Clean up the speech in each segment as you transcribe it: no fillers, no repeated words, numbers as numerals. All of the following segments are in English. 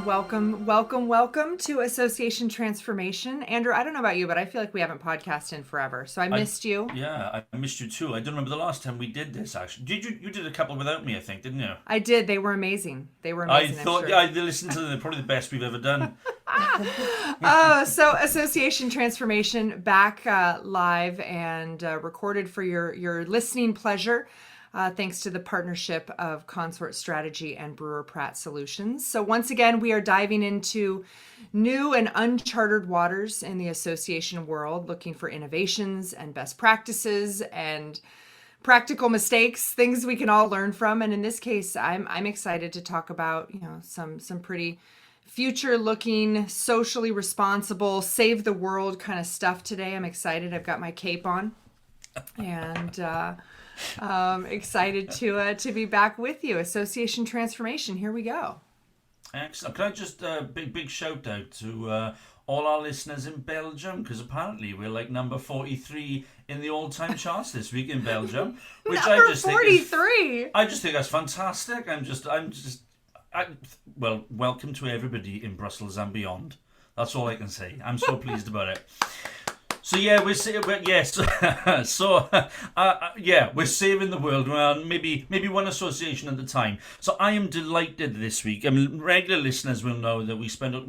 welcome to Association Transformation. Andrew, I don't know about you, but I feel like we haven't podcasted in forever, so I missed you. Yeah, I missed you too. I don't remember the last time we did this, actually. Did you? You did a couple without me, I think, didn't you? I did. They were amazing. I I'm thought, sure. yeah, I listened to them. They're probably the best we've ever done. So Association Transformation back live and recorded for your listening pleasure. Thanks to the partnership of Consort Strategy and Brewer Pratt Solutions. So once again, we are diving into new and uncharted waters in the association world, looking for innovations and best practices and practical mistakes, things we can all learn from. And in this case, I'm excited to talk about, some pretty future-looking, socially responsible, save the world kind of stuff today. I'm excited. I've got my cape on, and excited to be back with you. Association Transformation. Here we go. Excellent. Can I just big shout out to all our listeners in Belgium, because apparently we're like number 43 in the all-time charts this week in Belgium, which Number I just 43. I just think that's fantastic. Well, welcome to everybody in Brussels and beyond. That's all I can say. I'm so pleased about it. So yeah, we're saving the world. Well, maybe one association at a time. So I am delighted this week. I mean, regular listeners will know that we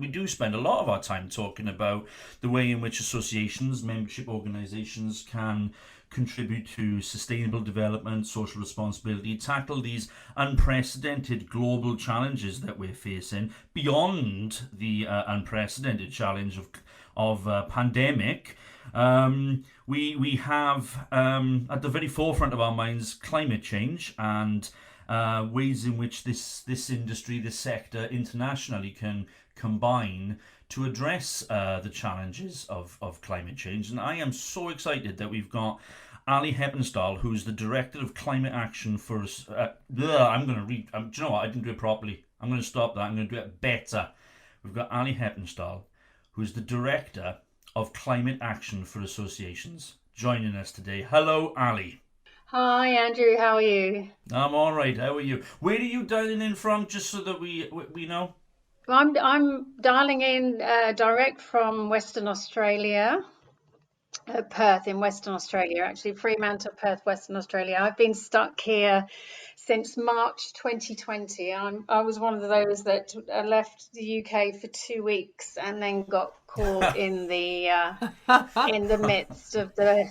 do spend a lot of our time talking about the way in which associations, membership organisations can contribute to sustainable development, social responsibility, tackle these unprecedented global challenges that we're facing beyond the unprecedented challenge of pandemic. We have at the very forefront of our minds climate change and ways in which this industry, this sector internationally can combine to address the challenges of climate change. And I am so excited that we've got Ali Heppenstall, who's the Director of Climate Action for us. I'm going to read. Do you know what? I didn't do it properly. I'm going to stop that. I'm going to do it better. We've got Ali Heppenstall, who's the Director of Climate Action for Associations, joining us today. Hello, Ali. Hi, Andrew. How are you? I'm all right. How are you? Where are you dialing in from, just so that we know? Well, I'm dialing in direct from Western Australia, Perth in Western Australia, actually Fremantle, Perth, Western Australia. I've been stuck here since March 2020. I was one of those that left the UK for 2 weeks and then got caught in the midst of the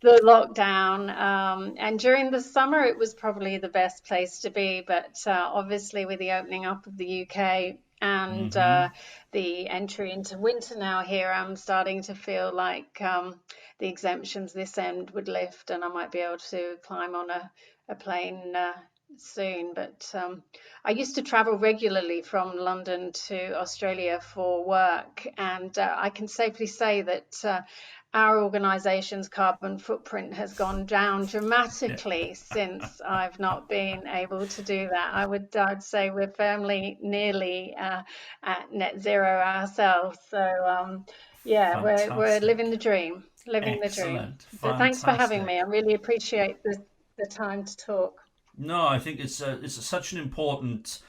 lockdown. And during the summer, it was probably the best place to be. But obviously, with the opening up of the UK and the entry into winter now here, I'm starting to feel like the exemptions this end would lift and I might be able to climb on a plane soon. But I used to travel regularly from London to Australia for work, and I can safely say that our organisation's carbon footprint has gone down dramatically since I've not been able to do that. I'd say we're firmly nearly at net zero ourselves. So we're living the dream. Excellent. But thanks for having me. I really appreciate the time to talk. No, I think it's such an important.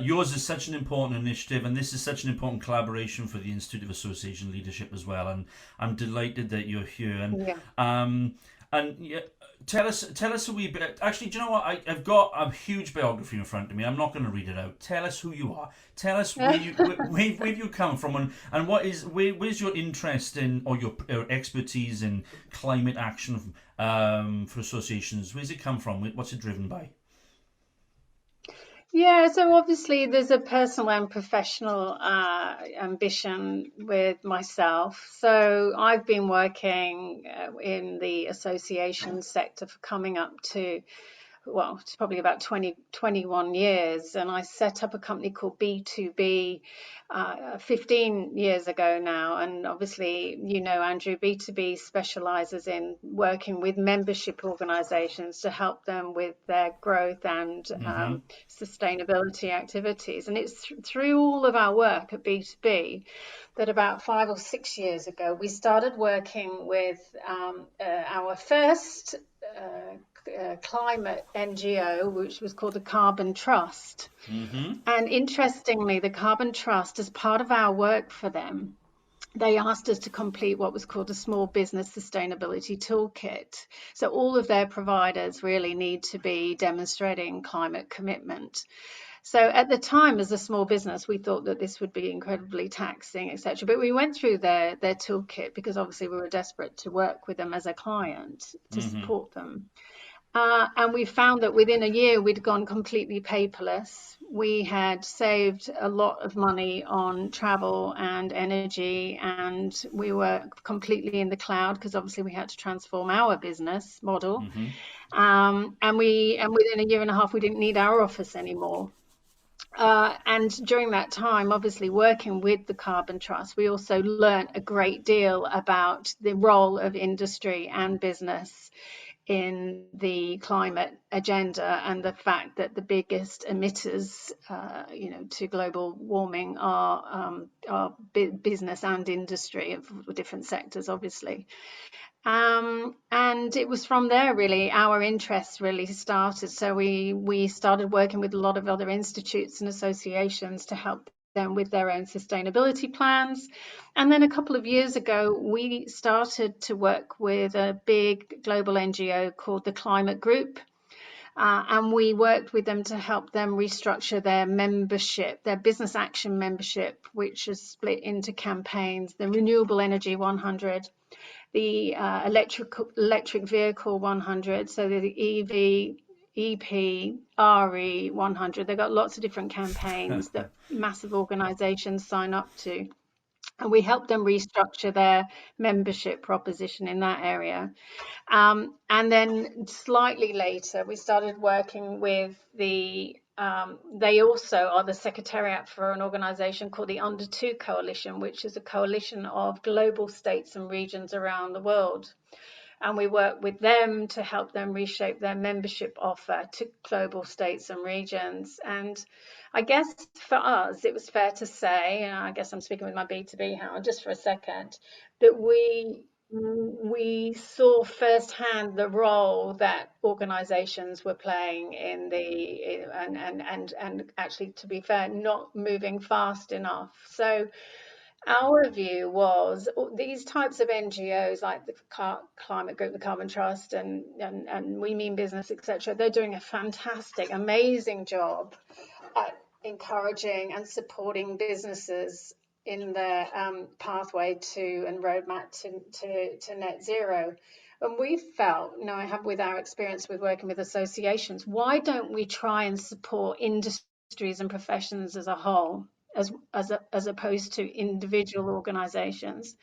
Yours is such an important initiative, and this is such an important collaboration for the Institute of Association Leadership as well. And I'm delighted that you're here. And tell us a wee bit. Actually, do you know what? I've got a huge biography in front of me. I'm not going to read it out. Tell us who you are. Tell us where you come from, and where's your interest in or your expertise in climate action for associations. Where's it come from? What's it driven by? Yeah, so obviously there's a personal and professional ambition with myself. So I've been working in the association sector for coming up to, it's probably about 21 years. And I set up a company called B2B 15 years ago now. And obviously, Andrew, B2B specializes in working with membership organizations to help them with their growth and sustainability activities. And it's through all of our work at B2B that about 5 or 6 years ago, we started working with our first climate NGO, which was called the Carbon Trust. And interestingly, the Carbon Trust, as part of our work for them, they asked us to complete what was called a Small Business Sustainability Toolkit. So all of their providers really need to be demonstrating climate commitment. So at the time, as a small business, we thought that this would be incredibly taxing, etc. But we went through their toolkit because obviously we were desperate to work with them as a client to support them. And we found that within a year, we'd gone completely paperless. We had saved a lot of money on travel and energy, and we were completely in the cloud because obviously we had to transform our business model. And within a year and a half, we didn't need our office anymore. And during that time, obviously working with the Carbon Trust, we also learned a great deal about the role of industry and business in the climate agenda, and the fact that the biggest emitters, to global warming are business and industry of different sectors, obviously. And it was from there really our interest really started. So we started working with a lot of other institutes and associations to help them with their own sustainability plans. And then a couple of years ago, we started to work with a big global NGO called the Climate Group. And we worked with them to help them restructure their membership, their business action membership, which is split into campaigns, the Renewable Energy 100, the electric vehicle 100, so the EV, EP, RE 100. They've got lots of different campaigns that massive organizations sign up to. And we help them restructure their membership proposition in that area. And then slightly later, we started working with they also are the secretariat for an organization called the Under 2 Coalition, which is a coalition of global states and regions around the world. And we work with them to help them reshape their membership offer to global states and regions. And I guess for us, it was fair to say, and I guess I'm speaking with my B2B hat just for a second, that we saw firsthand the role that organizations were playing in and actually, to be fair, not moving fast enough. So our view was these types of NGOs like the Climate Group, the Carbon Trust, and We Mean Business, etc. They're doing a fantastic, amazing job at encouraging and supporting businesses in their pathway to and roadmap to net zero. And we felt, I have with our experience with working with associations, why don't we try and support industries and professions as a whole, as opposed to individual organizations?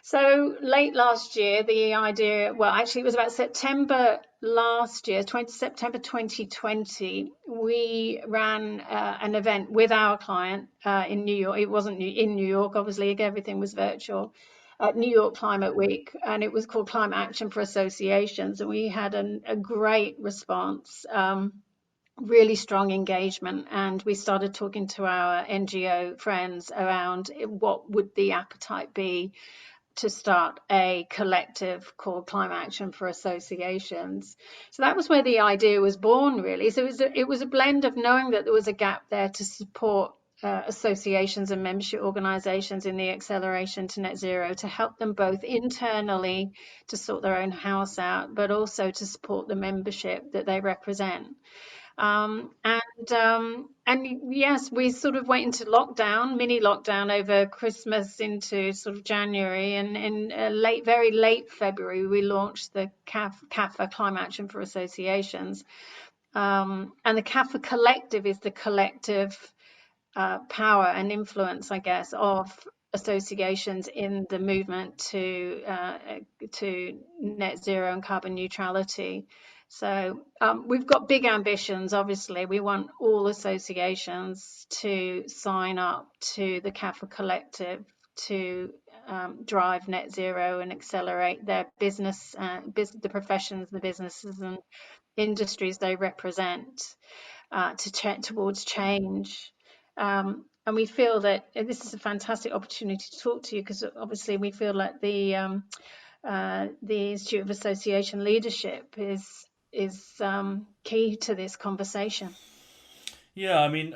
So late last year, the idea, well, actually it was about September last year, September 2020, we ran an event with our client in New York. It wasn't in New York, obviously, everything was virtual, at New York Climate Week, and it was called Climate Action for Associations. And we had a great response, really strong engagement, and we started talking to our NGO friends around what would the appetite be to start a collective called Climate Action for Associations. So that was where the idea was born, really. So it was a blend of knowing that there was a gap there to support associations and membership organizations in the acceleration to net zero, to help them both internally to sort their own house out, but also to support the membership that they represent. And yes, we sort of went into mini lockdown over Christmas into sort of January, and in very late February, we launched the CAFA, Climate Action for Associations. And the CAFA Collective is the collective power and influence, I guess, of associations in the movement to net zero and carbon neutrality. So we've got big ambitions, obviously. We want all associations to sign up to the CAFA Collective to drive net zero and accelerate their business, the professions, the businesses and industries they represent towards change. and we feel that this is a fantastic opportunity to talk to you, because obviously we feel like the Institute of Association Leadership is key to this conversation. Yeah, I mean,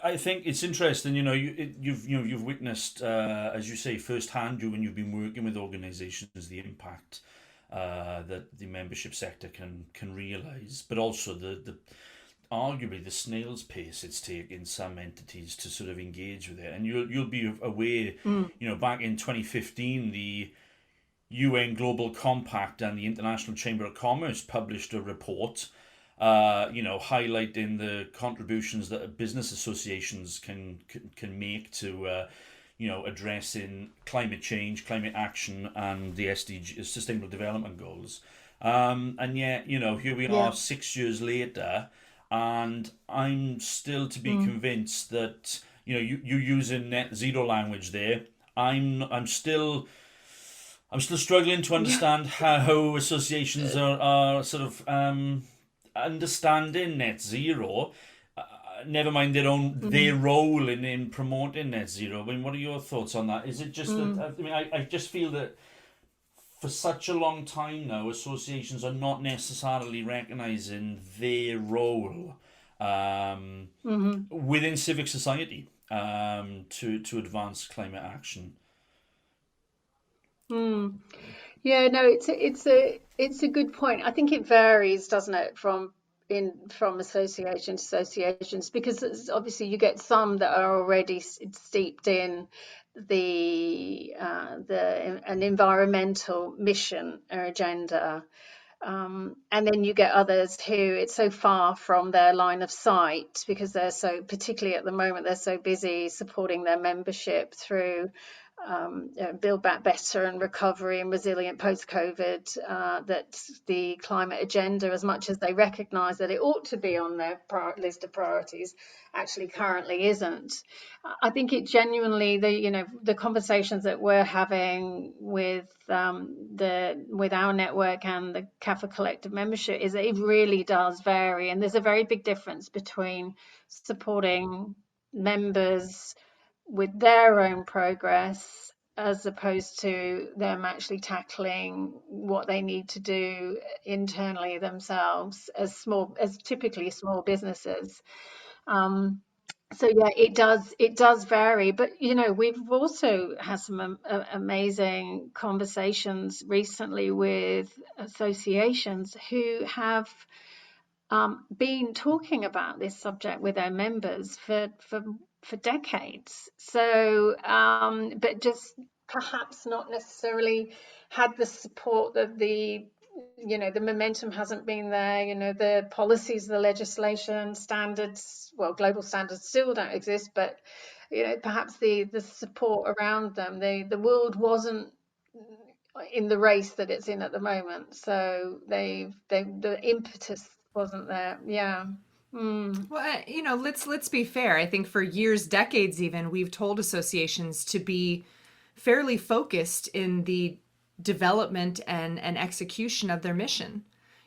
I think it's interesting. You've witnessed, as you say, firsthand, when you've been working with organisations, the impact that the membership sector can realise, but also the arguably the snail's pace it's taken some entities to sort of engage with it. And you'll be aware, back in 2015, the UN Global Compact and the International Chamber of Commerce published a report, highlighting the contributions that business associations can make to, addressing climate change, climate action, and the SDG, Sustainable Development Goals. And yet, here we are 6 years later, and I'm still to be convinced that, you're using net zero language there. I'm still struggling to understand how associations are sort of understanding net zero. Never mind their role in promoting net zero. I mean, what are your thoughts on that? Is it just that? I mean, I just feel that for such a long time now, associations are not necessarily recognising their role within civic society to advance climate action. Yeah, no, it's a good point. I think it varies, doesn't it, from association to associations, because obviously you get some that are already steeped in an environmental mission or agenda. And then you get others who it's so far from their line of sight, because particularly at the moment, they're so busy supporting their membership through Build Back Better and recovery and resilient post-COVID, that the climate agenda, as much as they recognise that it ought to be on their list of priorities, actually currently isn't. I think it genuinely, the conversations that we're having with our network and the CAFA collective membership is that it really does vary, and there's a very big difference between supporting members with their own progress as opposed to them actually tackling what they need to do internally themselves as typically small businesses. So yeah, it does vary, but we've also had some amazing conversations recently with associations who have been talking about this subject with their members for decades. So, but just perhaps not necessarily had the support that the momentum hasn't been there. The policies, the legislation, standards, well, global standards still don't exist, but perhaps the support around them, the world wasn't in the race that it's in at the moment. So the impetus wasn't there. Yeah. Well, let's be fair. I think for years, decades even, we've told associations to be fairly focused in the development and execution of their mission.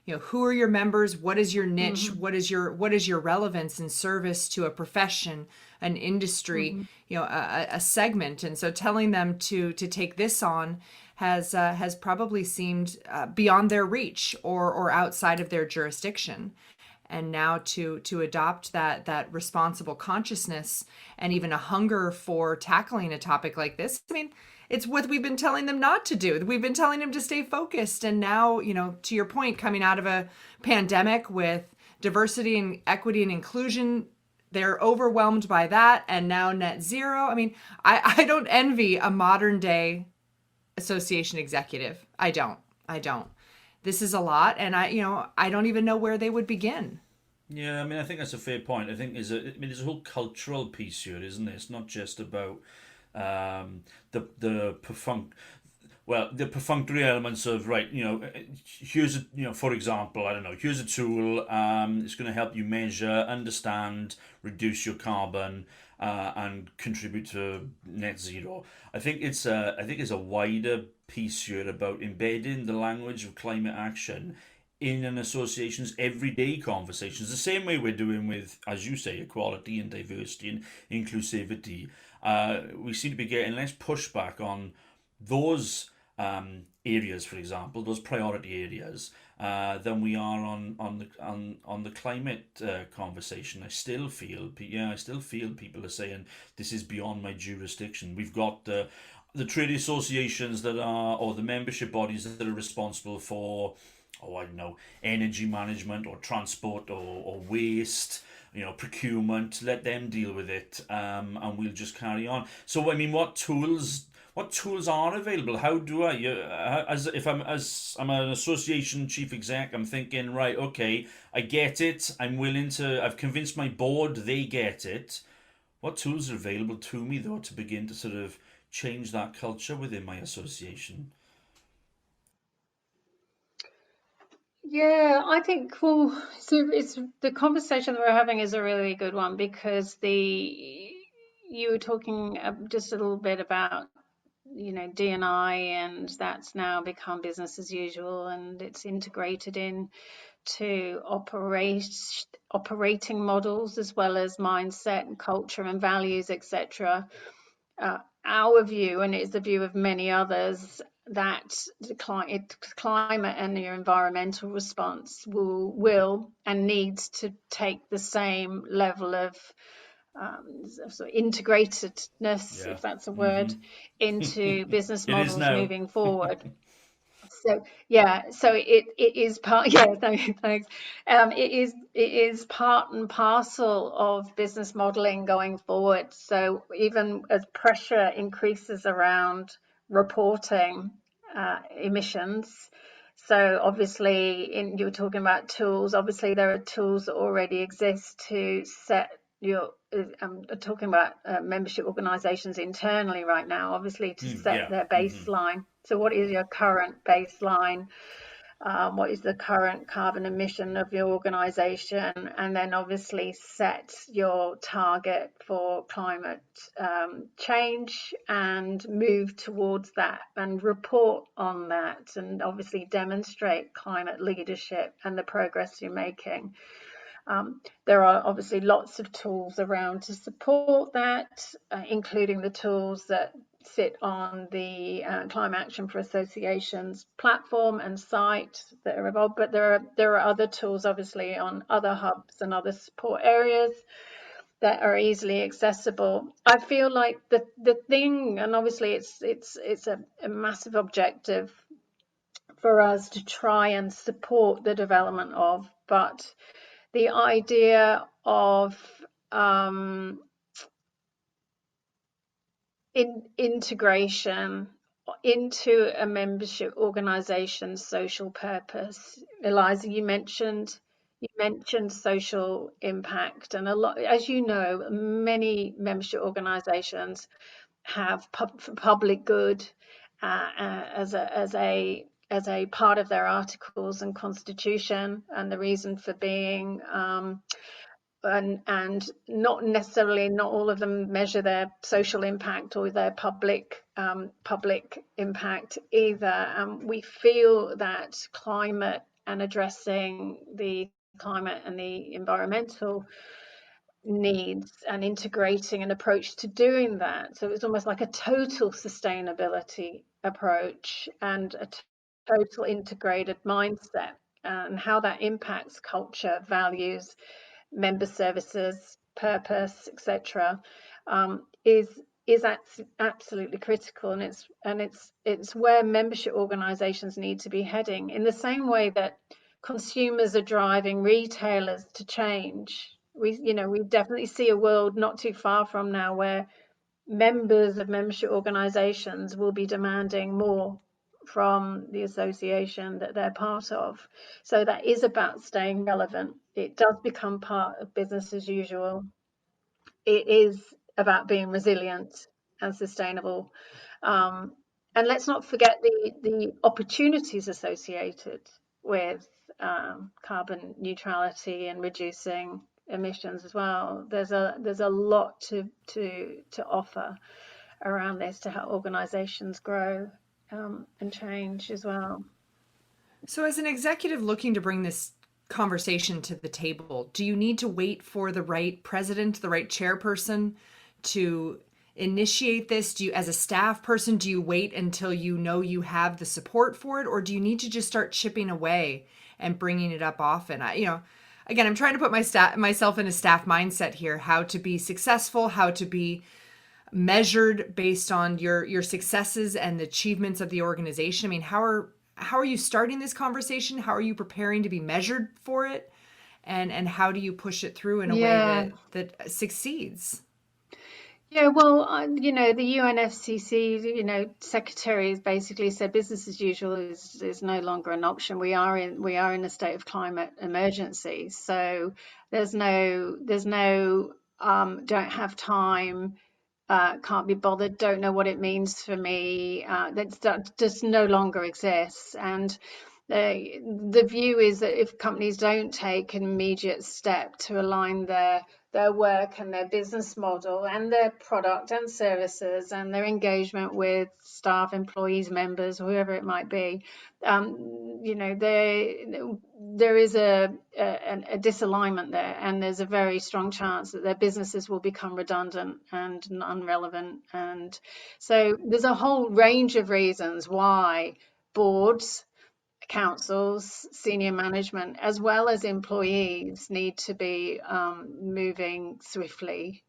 Who are your members? What is your niche? What is your relevance and service to a profession, an industry, a segment? And so telling them to take this on has probably seemed beyond their reach or outside of their jurisdiction. And now to adopt that responsible consciousness and even a hunger for tackling a topic like this. I mean, it's what we've been telling them not to do. We've been telling them to stay focused. And now, to your point, coming out of a pandemic with diversity and equity and inclusion, they're overwhelmed by that. And now net zero. I mean, I don't envy a modern day association executive. I don't. This is a lot, and I don't even know where they would begin. Yeah, I mean, I think that's a fair point. I think there's a whole cultural piece here, isn't there? It's not just about the perfunctory elements of, right, here's for example, I don't know, here's a tool, it's going to help you measure, understand, reduce your carbon, and contribute to net zero. I think it's a wider piece here about embedding the language of climate action in an association's everyday conversations, the same way we're doing with, as you say, equality and diversity and inclusivity. We seem to be getting less pushback on those areas, for example, those priority areas, than we are on the climate conversation. I still feel people are saying this is beyond my jurisdiction. We've got the trade associations that are, or the membership bodies that are responsible for, oh, I don't know, energy management or transport or waste, procurement. Let them deal with it, and we'll just carry on. So, I mean, what tools are available? How do I, as I'm an association chief exec, I'm thinking, right, okay, I get it. I've convinced my board they get it. What tools are available to me, though, to begin to sort of change that culture within my association? Yeah, I think, well, so it's the conversation that we're having is a really good one, because you were talking just a little bit about, D&I, and that's now become business as usual, and it's integrated in to operating models, as well as mindset and culture and values, etc. Our view, and it's the view of many others, that the climate and your environmental response will and needs to take the same level of sort of integratedness, Yeah. if that's a word, Mm-hmm. into business It is models now. moving forward. So yeah, so it is part. Yeah, thanks. It is part and parcel of business modeling going forward. So even as pressure increases around reporting emissions, so obviously, you were talking about tools. Obviously, there are tools that already exist to set your. I'm talking about membership organisations internally right now. Obviously, to set Yeah. their Mm-hmm. baseline. So, what is your current baseline? What is the current carbon emission of your organisation, and then obviously set your target for climate change and move towards that and report on that, and obviously demonstrate climate leadership and the progress you're making. There are obviously lots of tools around to support that, including the tools that sit on the Climate Action for Associations platform and site that are involved, but there are other tools obviously on other hubs and other support areas that are easily accessible. I feel like the thing, and obviously it's a massive objective for us to try and support the development of, but the idea of integration into a membership organization's social purpose. Elisa, you mentioned social impact, and a lot, as you know, many membership organizations have public good as a part of their articles and constitution, and the reason for being and not all of them measure their social impact or their public impact either. We feel that climate and addressing the climate and the environmental needs and integrating an approach to doing that. So it's almost like a total sustainability approach and a total integrated mindset, and how that impacts culture, values, member services, purpose, etc., is absolutely critical, and it's where membership organisations need to be heading. In the same way that consumers are driving retailers to change, we definitely see a world not too far from now where members of membership organisations will be demanding more from the association that they're part of. So that is about staying relevant. It does become part of business as usual. It is about being resilient and sustainable. And let's not forget the opportunities associated with carbon neutrality and reducing emissions as well. There's a lot to offer around this to help organisations grow and change as well. So, as an executive looking to bring this conversation to the table, do you need to wait for the right president, the right chairperson to initiate this? Do you, as a staff person, do you wait until you know you have the support for it, or do you need to just start chipping away and bringing it up often? Again, I'm trying to put myself in a staff mindset here, how to be successful, how to be measured based on your successes and the achievements of the organization. I mean, how are you starting this conversation? How are you preparing to be measured for it? And how do you push it through in a way Yeah. that succeeds? Yeah, well, the UNFCCC, secretary has basically said business as usual is no longer an option. We are in a state of climate emergency, so there's no don't have time, can't be bothered, don't know what it means for me. That just no longer exists. And the view is that if companies don't take an immediate step to align their work and their business model and their product and services and their engagement with staff, employees, members, whoever it might be, there is a disalignment there, and there's a very strong chance that their businesses will become redundant and unrelevant. And so there's a whole range of reasons why boards, councils, senior management, as well as employees, need to be moving swiftly.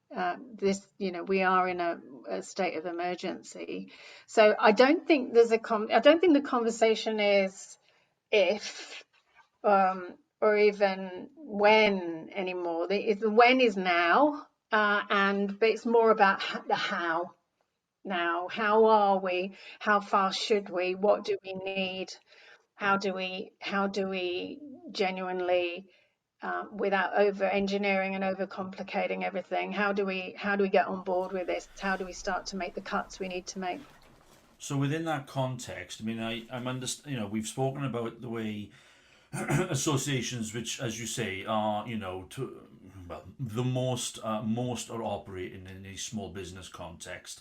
We are in a state of emergency. So I don't think I don't think the conversation is if or even when anymore. The when is now, but it's more about the how now. How are we? How fast should we? What do we need? How do we genuinely, without over engineering and over complicating everything, how do we get on board with this? How do we start to make the cuts we need to make? So within that context, I mean, I'm we've spoken about the way associations, which, as you say, are the most are operating in a small business context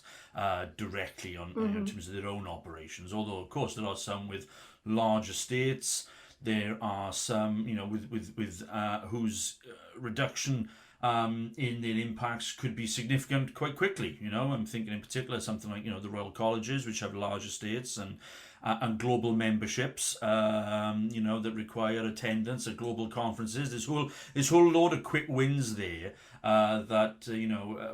directly on in terms of their own operations. Although, of course, there are some with large estates. There are some, with whose reduction in their impacts could be significant quite quickly. I'm thinking in particular something like the Royal Colleges, which have large estates and global memberships, that require attendance at global conferences. This whole load of quick wins there that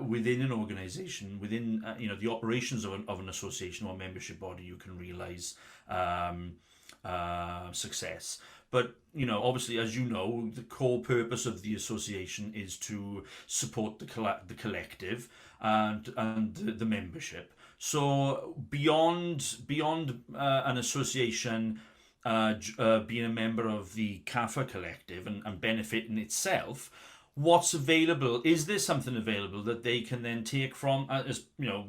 within an organisation, within the operations of an association or membership body, you can realise success. But obviously, as you know, the core purpose of the association is to support the collective and the membership. So beyond an association being a member of the CAFA collective and benefiting itself, what's available? Is there something available that they can then take from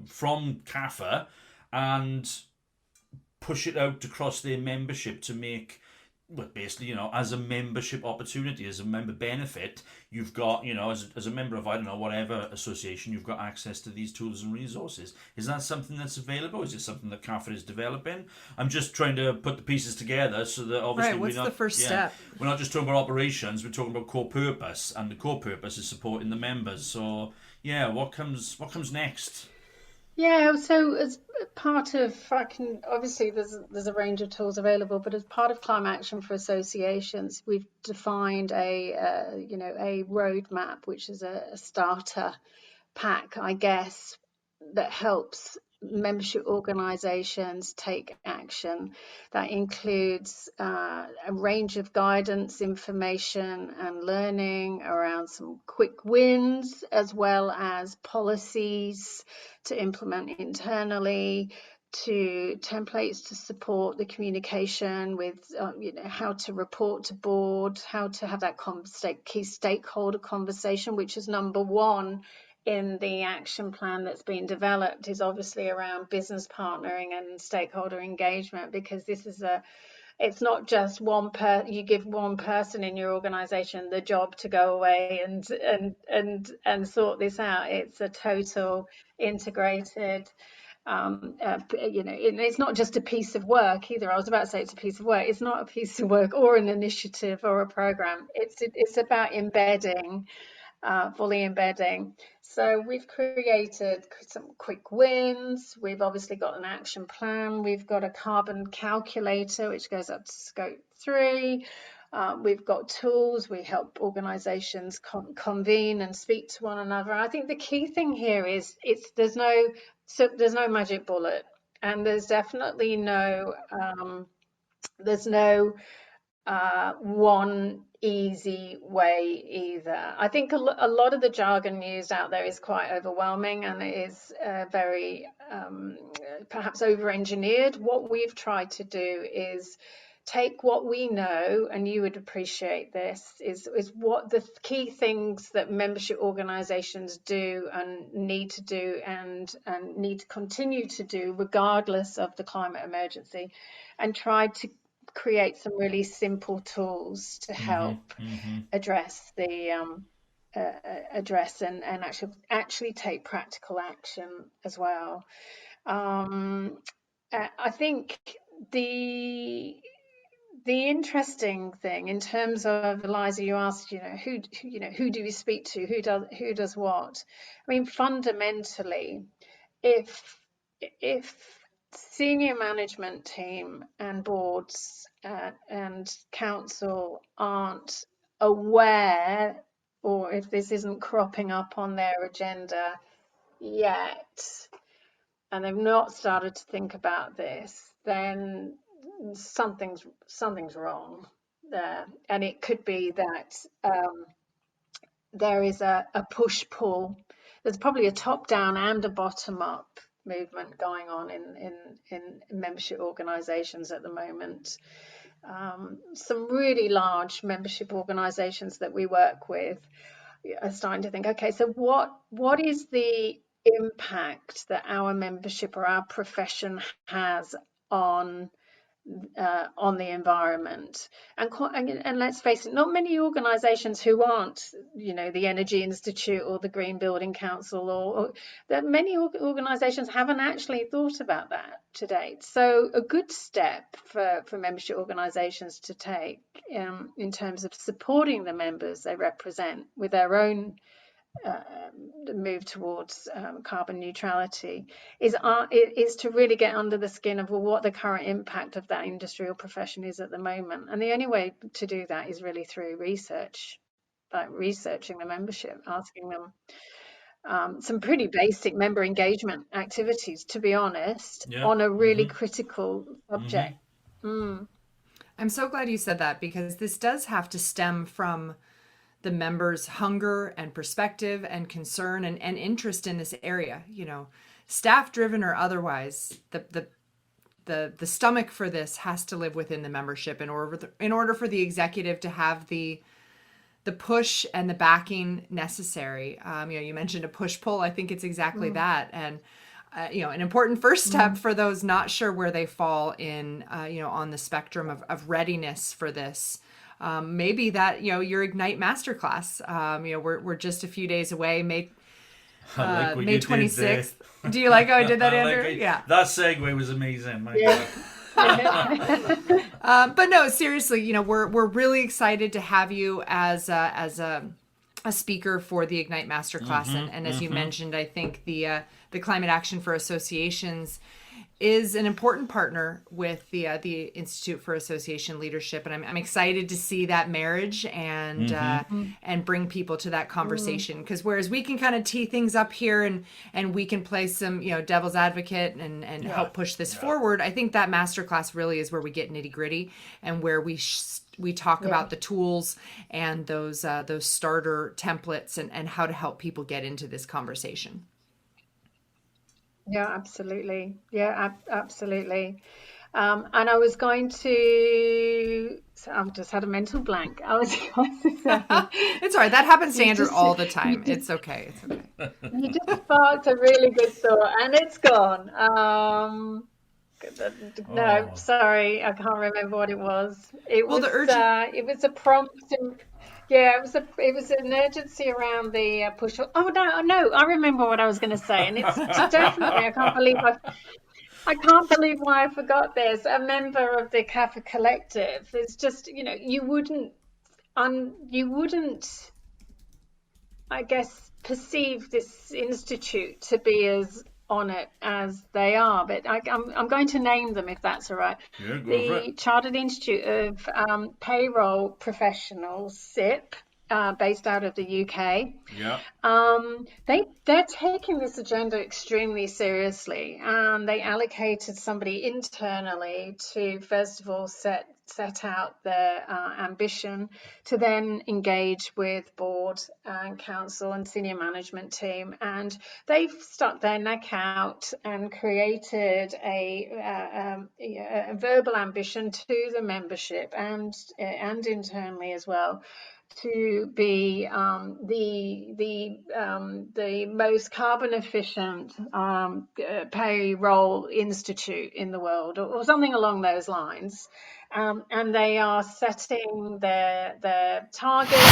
from CAFA and push it out across their membership to make, but basically, as a membership opportunity, as a member benefit, you've got, as a member of, I don't know, whatever association, you've got access to these tools and resources. Is that something that's available? Is it something that CAFA is developing? I'm just trying to put the pieces together so that obviously Right. What's the first step? we're not just talking about operations, we're talking about core purpose, and the core purpose is supporting the members. So, yeah, what comes next? Yeah, so as part of, obviously there's a range of tools available, but as part of Climate Action for Associations, we've defined a roadmap, which is a starter pack, I guess, that helps membership organizations take action. That includes a range of guidance, information, and learning around some quick wins, as well as policies to implement internally, to templates to support the communication with, how to report to board, how to have that key stakeholder conversation, which is number one in the action plan that's been developed, is obviously around business partnering and stakeholder engagement, because it's not just you give one person in your organization the job to go away and sort this out. It's a total integrated And it's not just a piece of work either. I was about to say it's a piece of work. It's not a piece of work or an initiative or a program. It's about embedding, fully embedding. So we've created some quick wins. We've obviously got an action plan. We've got a carbon calculator, which goes up to scope 3. We've got tools. We help organizations convene and speak to one another. I think the key thing here is there's no magic bullet, and there's definitely no one easy way either. I think a lot of the jargon used out there is quite overwhelming, and it is very perhaps over-engineered. What we've tried to do is take what we know, and you would appreciate this, is what the key things that membership organizations do and need to do and need to continue to do regardless of the climate emergency, and try to create some really simple tools to help address the address and actually take practical action as well. I think the interesting thing in terms of, Elisa, you asked, who do we speak to, who does what? I mean, fundamentally, if senior management team and boards and council aren't aware, or if this isn't cropping up on their agenda yet, and they've not started to think about this, then something's wrong there. And it could be that there is a push-pull. There's probably a top-down and a bottom-up movement going on in membership organizations at the moment. Some really large membership organizations that we work with are starting to think, okay, so what is the impact that our membership or our profession has on the environment? And let's face it, not many organizations who aren't the Energy Institute or the Green Building Council or that many organizations haven't actually thought about that to date. So a good step for membership organizations to take in terms of supporting the members they represent with their own move towards carbon neutrality is to really get under the skin of what the current impact of that industry or profession is at the moment. And the only way to do that is really through research, like researching the membership, asking them some pretty basic member engagement activities, to be honest, on a really critical subject. I'm so glad you said that, because this does have to stem from the members' hunger and perspective and concern and interest in this area, staff driven or otherwise. The stomach for this has to live within the membership in order for the executive to have the push and the backing necessary. You mentioned a push-pull. I think it's exactly that. And an important first step for those not sure where they fall in on the spectrum of readiness for this. Maybe that, your Ignite Masterclass, we're just a few days away, May 26th. Do you like how I did that, Andrew? Yeah. That segue was amazing. But no, seriously, we're really excited to have you as a speaker for the Ignite Masterclass. And as you mentioned, I think the Climate Action for Associations is an important partner with the Institute for Association Leadership, and I'm excited to see that marriage and bring people to that conversation. Because whereas we can kind of tee things up here and we can play some devil's advocate and help push this forward, I think that masterclass really is where we get nitty gritty and where we talk about the tools and those starter templates and how to help people get into this conversation. Yeah, absolutely. Absolutely. And I was going to, so I've just had a mental blank. I was going to say, it's all right. That happens to Andrew all the time. It's okay. You just sparked a really good thought, and it's gone. No, Oh, sorry, I can't remember what it was. Well, the urgent. It was a prompt. Yeah, it was an urgency around the push. Oh no, I remember what I was going to say, and it's definitely. I can't believe why I forgot this. A member of the CAFA collective. It's just, you wouldn't, I guess, perceive this institute to be as on it as they are, but I'm going to name them if that's all right. yeah, go for it. The Chartered Institute of Payroll Professionals, SIP, based out of the UK. Yeah. They're taking this agenda extremely seriously, and they allocated somebody internally to first of all set out their ambition, to then engage with board and council and senior management team, and they've stuck their neck out and created a verbal ambition to the membership and internally as well, to be the most carbon efficient payroll institute in the world, or something along those lines. And they are setting their targets, their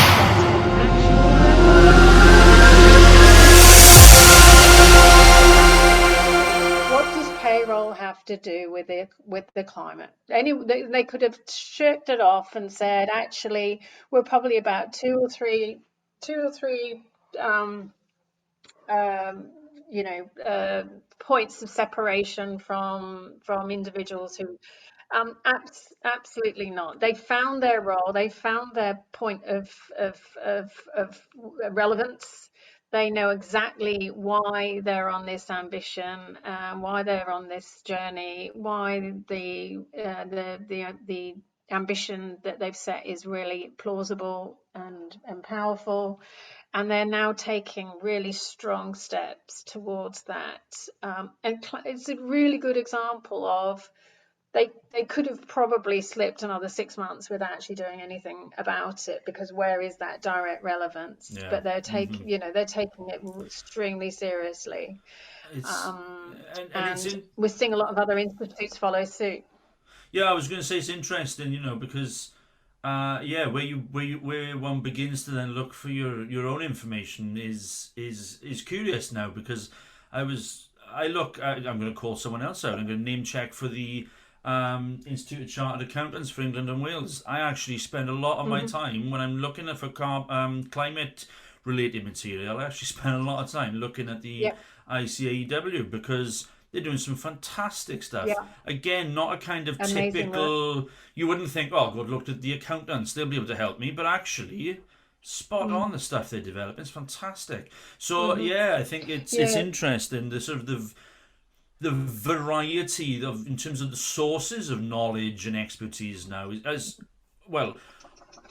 what does payroll have to do with the climate? They could have shirked it off and said, actually, we're probably about two or three points of separation from individuals who absolutely not. They found their role. They found their point of relevance. They know exactly why they're on this ambition, why they're on this journey, why the ambition that they've set is really plausible and powerful, and they're now taking really strong steps towards that. And it's a really good example of they could have probably slipped another 6 months without actually doing anything about it, because where is that direct relevance? Yeah. But they're taking it extremely seriously, It's and it's and we're seeing a lot of other institutes follow suit. yeah. I was going to say it's interesting, because yeah, where one begins to then look for your own information is curious now, because I'm going to call someone else out. I'm going to name check for the Institute of Chartered Accountants for England and Wales. I actually spend a lot of my time when I'm looking for climate related material. I actually spend a lot of time looking at the ICAEW, because they're doing some fantastic stuff. Yeah. Again, not a kind of Amazing typical work. You wouldn't think, oh, God, looked at the accountants, they'll be able to help me, but actually spot on the stuff they develop. It's fantastic. So yeah, I think it's interesting, the sort of the variety of, in terms of the sources of knowledge and expertise now, as well.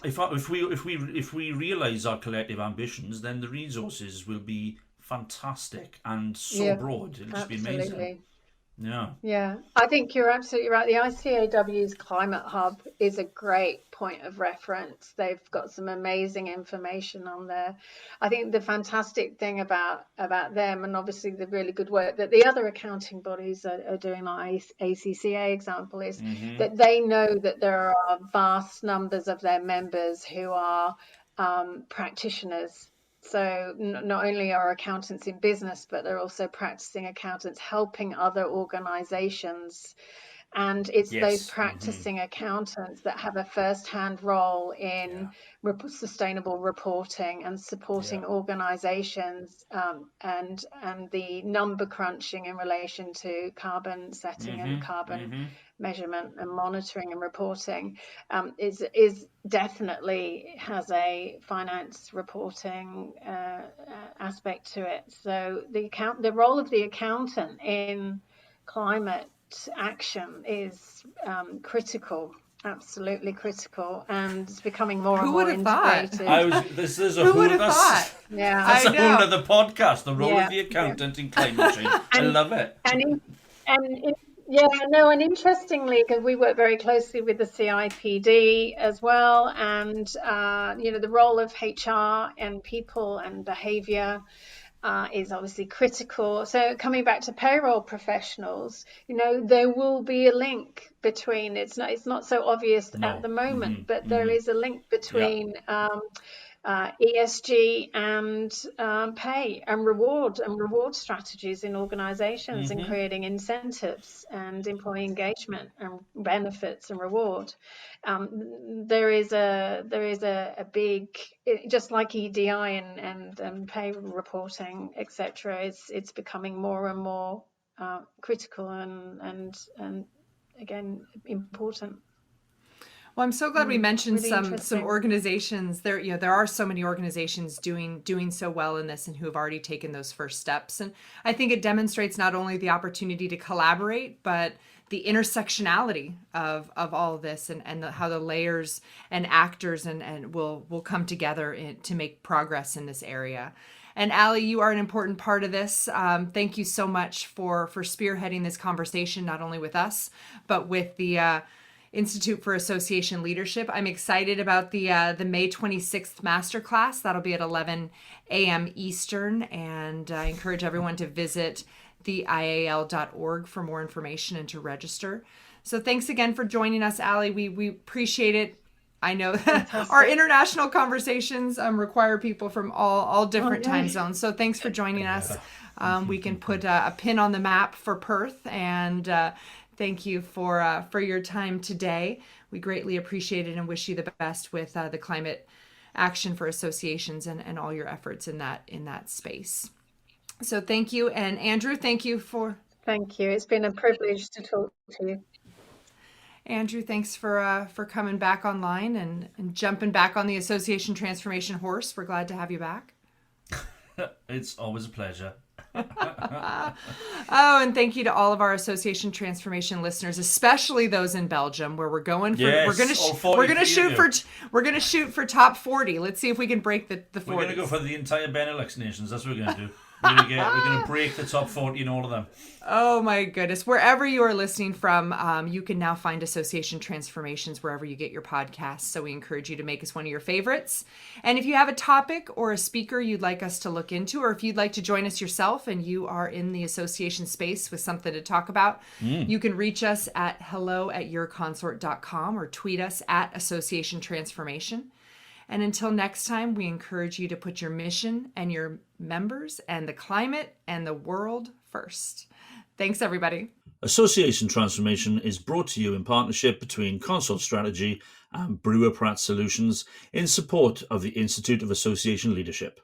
If we realize our collective ambitions, then the resources will be fantastic and so broad. It'll just be amazing. Yeah, I think you're absolutely right. The ICAW's Climate Hub is a great point of reference. They've got some amazing information on there. I think the fantastic thing about them, and obviously the really good work that the other accounting bodies are doing, like ACCA example, is that they know that there are vast numbers of their members who are practitioners. So not only are accountants in business, but they're also practicing accountants helping other organizations. And it's those practicing accountants that have a first-hand role in sustainable reporting and supporting organizations, and the number crunching in relation to carbon setting and carbon measurement and monitoring and reporting, is definitely has a finance reporting aspect to it. So the role of the accountant in climate action is critical, absolutely critical, and it's becoming more and more integrated. This is a Who would have thought? Yeah, that's a whole other podcast. The role of the accountant in climate change. I love it. And interestingly, because we work very closely with the CIPD as well, and the role of HR and people and behaviour, is obviously critical. So coming back to payroll professionals, there will be a link between, it's not so obvious at the moment, but there is a link between ESG and pay and reward strategies in organizations, and creating incentives and employee engagement and benefits and reward. There is a big, just like EDI and pay reporting, etc. It's becoming more and more critical and again important. Well, I'm so glad we mentioned really some organizations. There are so many organizations doing so well in this and who have already taken those first steps. And I think it demonstrates not only the opportunity to collaborate, but the intersectionality of all of this, and how the layers and actors and will come together to make progress in this area. And Allie, you are an important part of this. Thank you so much for spearheading this conversation, not only with us, but with the Institute for Association Leadership. I'm excited about the May 26th masterclass. That'll be at 11 a.m. Eastern, and I encourage everyone to visit theial.org for more information and to register. So thanks again for joining us, Allie. We appreciate it. I know that our international conversations require people from all different time zones. So thanks for joining us. We can put a pin on the map for Perth, and thank you for your time today. We greatly appreciate it and wish you the best with the climate action for associations and all your efforts in that space. So thank you. And Andrew, thank you. Thank you. It's been a privilege to talk to you. Andrew, thanks for coming back online and jumping back on the association transformation horse. We're glad to have you back. It's always a pleasure. Oh, and thank you to all of our association transformation listeners, especially those in Belgium, where we're going for. Yes, we're gonna shoot for top 40. Let's see if we can break the 40s. We're gonna go for the entire Benelux nations. That's what we're gonna do. We're gonna break the top 40 in all of them. Oh my goodness. Wherever you are listening from, you can now find Association Transformations wherever you get your podcasts. So we encourage you to make us one of your favorites. And if you have a topic or a speaker you'd like us to look into, or if you'd like to join us yourself and you are in the association space with something to talk about, you can reach us at hello@yourconsort.com or tweet us at Association Transformation. And until next time, we encourage you to put your mission and your members and the climate and the world first. Thanks, everybody. Association Transformation is brought to you in partnership between Consort Strategy and Brewer Pratt Solutions in support of the Institute of Association Leadership.